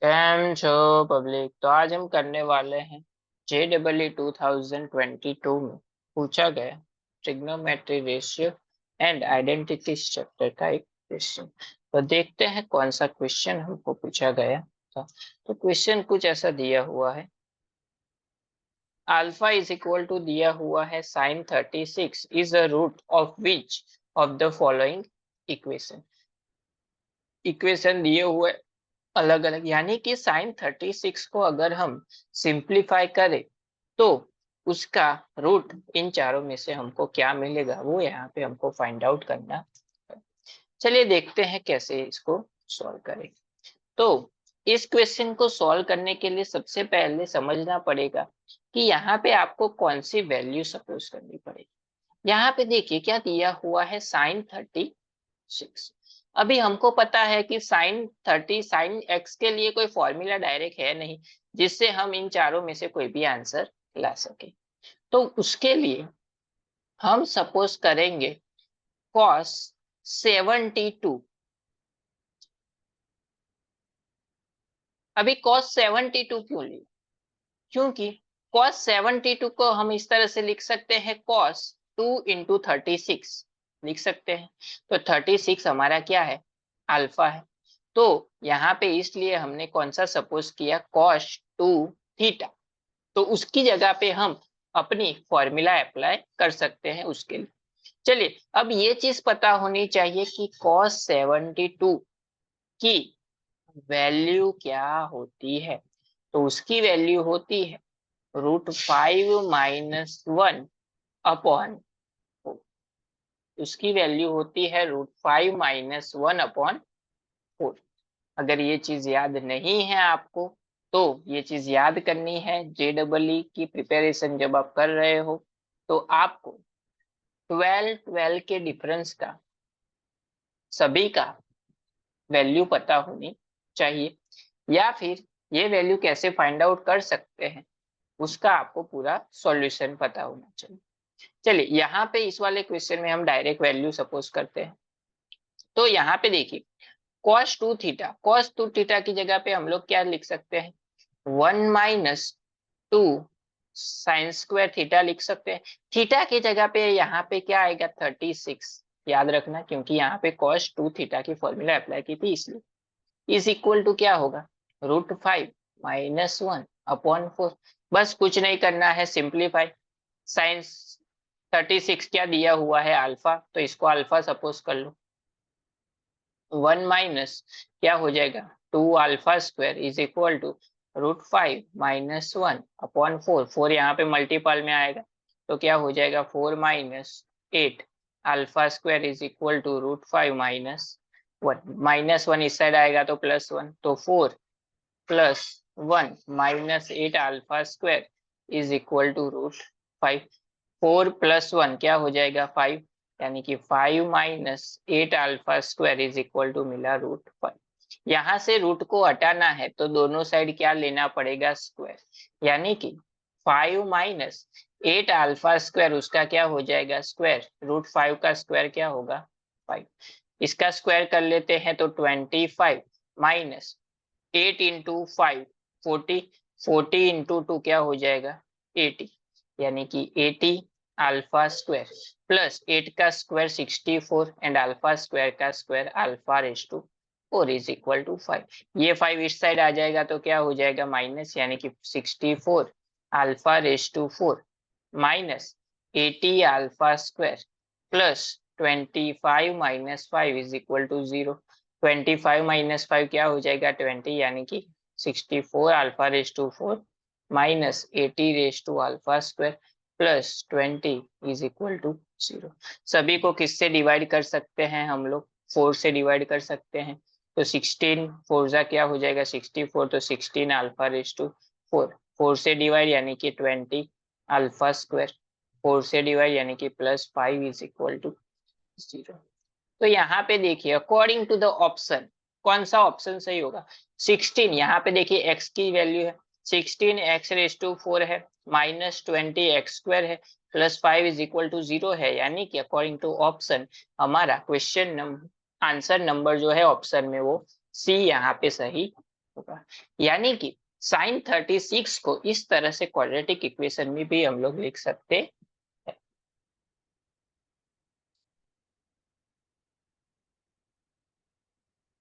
Cam छो public. तो आज हम करने वाले हैं JEE 2022 में पूछा गया trigonometry ratio and identity chapter का एक क्वेश्चन। तो देखते हैं कौन सा क्वेश्चन हमको पूछा गया था। तो क्वेश्चन कुछ ऐसा दिया हुआ है, अल्फा इज इक्वल टू दिया हुआ है sin 36 is a root of which of the following equation. Equation दिए हुए अलग अलग, यानी कि sin 36 को अगर हम सिंप्लीफाई करें तो उसका रूट इन चारों में से हमको क्या मिलेगा, वो यहाँ पे हमको फाइंड आउट करना है। चलिए देखते हैं कैसे इसको सॉल्व करें। तो इस क्वेश्चन को सॉल्व करने के लिए सबसे पहले समझना पड़ेगा कि यहाँ पे आपको कौन सी वैल्यू सपोज करनी पड़ेगी। यहाँ पे देखिए क्या दिया हुआ है, sin 36। अभी हमको पता है कि साइन एक्स के लिए कोई फॉर्मूला डायरेक्ट है नहीं जिससे हम इन चारों में से कोई भी आंसर ला सके। तो उसके लिए हम सपोज करेंगे cos 72। अभी cos 72 क्यों लिया, क्योंकि cos 72 को हम इस तरह से लिख सकते हैं, cos 2 इंटू 36 लिख सकते हैं। तो 36 हमारा क्या है, अल्फा है। तो यहाँ पे इसलिए हमने कौन सा सपोज किया, cos 2 थीटा। तो उसकी जगह पे हम अपनी फॉर्मूला अप्लाई कर सकते हैं उसके लिए। चलिए अब ये चीज पता होनी चाहिए कि cos 72 की वैल्यू क्या होती है। तो उसकी वैल्यू होती है √5 - 1 अपॉन, उसकी वैल्यू होती है √5 - 1/4। अगर ये चीज याद नहीं है आपको तो ये चीज याद करनी है। JEE की प्रिपरेशन जब आप कर रहे हो तो आपको 12 के डिफरेंस का सभी का वैल्यू पता होनी चाहिए, या फिर ये वैल्यू कैसे फाइंड आउट कर सकते हैं उसका आपको पूरा सॉल्यूशन पता होना चाहिए। चलिए यहाँ पे इस वाले क्वेश्चन में हम डायरेक्ट वैल्यू सपोज करते हैं। तो यहाँ पे देखिए cos 2 थीटा की जगह पे हम लोग क्या लिख सकते हैं, 1 - 2 sin² थीटा लिख सकते हैं। थीटा की जगह पे यहाँ पे क्या आएगा, 36 याद रखना, क्योंकि यहाँ पे cos 2 थीटा की फॉर्मूला अप्लाई की थी इसलिए। इज इक्वल टू क्या होगा, √5 - 1/4। बस कुछ नहीं करना है, सिंप्लीफाई। sin 36 क्या दिया हुआ है, अल्फा, तो इसको अल्फा सपोज कर लो। 1 माइनस क्या हो जाएगा, 2α² इज इक्वल टू √5 - 1/4। 4 यहाँ पे मल्टीपल में आएगा तो क्या हो जाएगा, 4 - 8 α² इज इक्वल टू √5 - 1। -1 इस साइड आएगा तो +1, तो 4 + 1 - 8 α² इज इक्वल टू √5। 4 + 1 क्या हो जाएगा, 5, यानी कि 5 - 8 α² इज इक्वल टू मिला √5। यहाँ से रूट को हटाना है तो दोनों साइड क्या लेना पड़ेगा, स्क्वायर, यानी कि 5 - 8 α² उसका क्या हो जाएगा, स्क्वायर। √5 का स्क्वायर क्या होगा, 5। इसका स्क्वायर कर लेते हैं तो 25 माइनस 8 इंटू 5 40, 40 इंटू 2 क्या हो जाएगा, 80, यानी कि 80 α² प्लस 8 का स्क्वायर 64 एंड α² का स्क्वायर α⁴ इज इक्वल टू 5। ये 5 इस साइड आ जाएगा तो क्या हो जाएगा, माइनस, यानी कि 64 α⁴ minus 80 α² plus 25 - 5 is equal to 0। 25 - 5 क्या हो जाएगा, 20, यानी कि 64 α⁴ minus 80 α² plus 20 is equal to 0। सभी को किससे डिवाइड कर सकते हैं हम लोग, 4 से डिवाइड कर सकते हैं। तो 16 4 क्या हो जाएगा, 64, तो 16 α⁴ 4 से डिवाइड यानी कि 20 α², 4 से डिवाइड यानी कि +5 इज इक्वल टू 0। तो यहाँ पे देखिए अकॉर्डिंग टू द ऑप्शन कौन सा ऑप्शन सही होगा, 16। यहाँ पे देखिए x की वैल्यू है 16, x⁴ है, -20 x² है, +5 इज इक्वल टू 0 है, यानी कि अकॉर्डिंग टू ऑप्शन हमारा क्वेश्चन आंसर नंबर जो है ऑप्शन में वो सी यहाँ पे सही होगा। यानी कि साइन 36 को इस तरह से क्वाड्रेटिक इक्वेशन में भी हम लोग लिख सकते